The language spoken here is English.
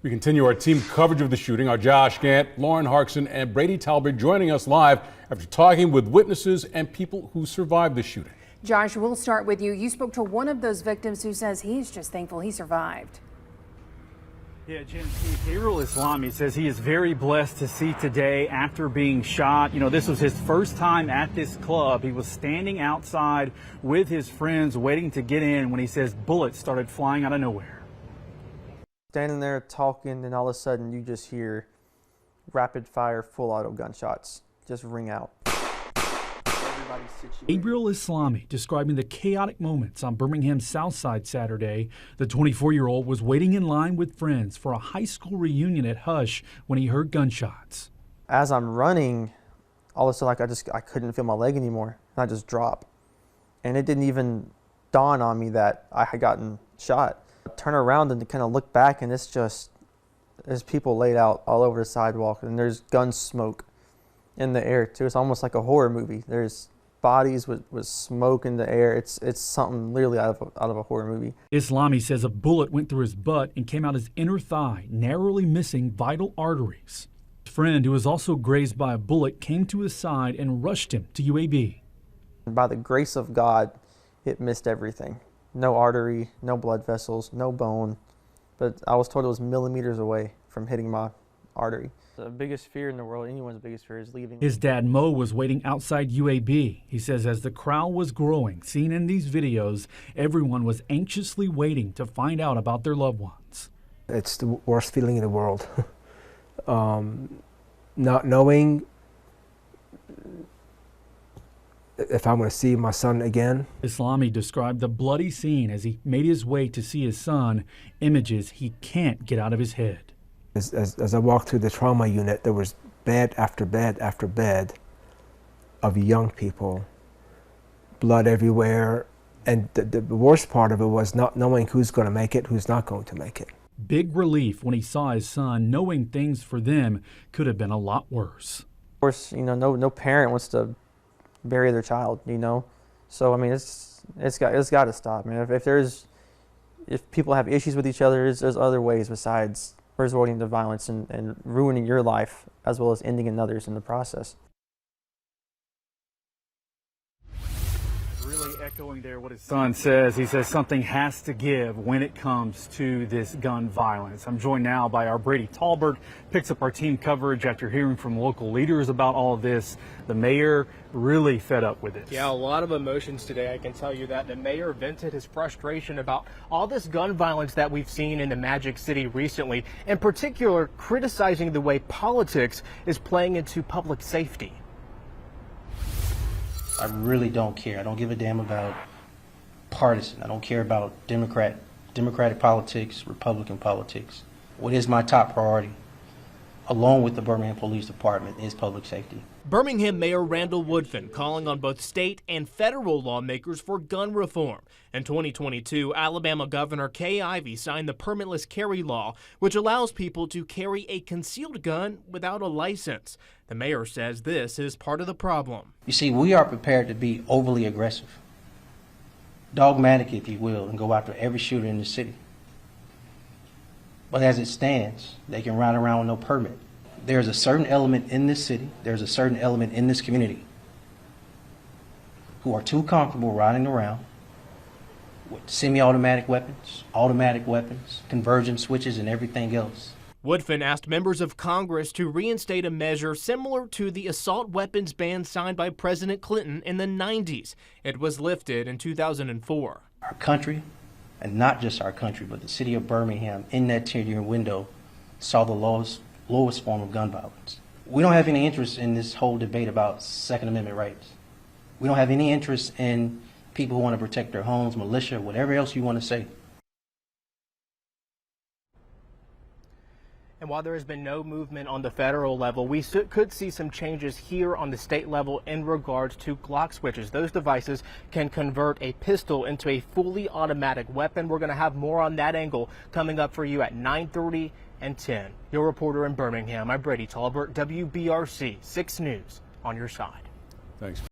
We continue our team coverage of the shooting. Our Josh Gant, Lauren Harkson, and Brady Talbert joining us live after talking with witnesses and people who survived the shooting. Josh, we'll start with you. You spoke to one of those victims who says he's just thankful he survived. Yeah, Jim, Gabriel Islami says he is very blessed to see today after being shot. You know, this was his first time at this club. He was standing outside with his friends waiting to get in when he says bullets started flying out of nowhere. Standing there talking, and all of a sudden you just hear rapid fire full auto gunshots just ring out. Gabriel Islami describing the chaotic moments on Birmingham's South Side Saturday. The 24-year-old was waiting in line with friends for a high school reunion at Hush when he heard gunshots. As I'm running, all of a sudden I couldn't feel my leg anymore, and I just dropped. And it didn't even dawn on me that I had gotten shot. I turn around and kind of look back, and there's people laid out all over the sidewalk, and there's gun smoke in the air too. It's almost like a horror movie. There's bodies with smoke in the air. It's something literally out of a horror movie. Islami says a bullet went through his butt and came out his inner thigh, narrowly missing vital arteries. His friend, who was also grazed by a bullet, came to his side and rushed him to UAB. And by the grace of God, it missed everything. No artery, no blood vessels, no bone. But I was told it was millimeters away from hitting my artery. The biggest fear in the world, anyone's biggest fear, is leaving. His dad, Mo, was waiting outside UAB. He says as the crowd was growing, seen in these videos, everyone was anxiously waiting to find out about their loved ones. It's the worst feeling in the world. Not knowing if I'm going to see my son again. Islami described the bloody scene as he made his way to see his son, images he can't get out of his head. As I walked through the trauma unit, there was bed after bed after bed of young people, blood everywhere, and the worst part of it was not knowing who's going to make it, who's not going to make it. Big relief when he saw his son, knowing things for them could have been a lot worse. Of course, you know, no parent wants to bury their child, you know. So I mean, it's got to stop. I mean, if people have issues with each other, there's other ways besides resorting to violence and ruining your life as well as ending another's in the process. Really echoing there what his son says. He says something has to give when it comes to this gun violence. I'm joined now by our Brady Talbert, picks up our team coverage after hearing from local leaders about all of this. The mayor really fed up with it. Yeah, a lot of emotions today, I can tell you that. The mayor vented his frustration about all this gun violence that we've seen in the Magic City recently, in particular criticizing the way politics is playing into public safety. I really don't care. I don't give a damn about partisan. I don't care about Democratic politics, Republican politics. What is my top priority, along with the Birmingham Police Department, is public safety. Birmingham Mayor Randall Woodfin calling on both state and federal lawmakers for gun reform. In 2022, Alabama Governor Kay Ivey signed the permitless carry law, which allows people to carry a concealed gun without a license. The mayor says this is part of the problem. You see, we are prepared to be overly aggressive, dogmatic, if you will, and go after every shooter in the city. But as it stands, they can ride around with no permit. There's a certain element in this city, there's a certain element in this community who are too comfortable riding around with semi-automatic weapons, automatic weapons, conversion switches, and everything else. Woodfin asked members of Congress to reinstate a measure similar to the assault weapons ban signed by President Clinton in the 90s. It was lifted in 2004. Our country, and not just our country, but the city of Birmingham, in that 10-year window, saw the lowest form of gun violence. We don't have any interest in this whole debate about Second Amendment rights. We don't have any interest in people who want to protect their homes, militia, whatever else you want to say. And while there has been no movement on the federal level, we could see some changes here on the state level in regards to Glock switches. Those devices can convert a pistol into a fully automatic weapon. We're going to have more on that angle coming up for you at 9:30 and 10. Your reporter in Birmingham, I'm Brady Talbert, WBRC 6 News, on your side. Thanks.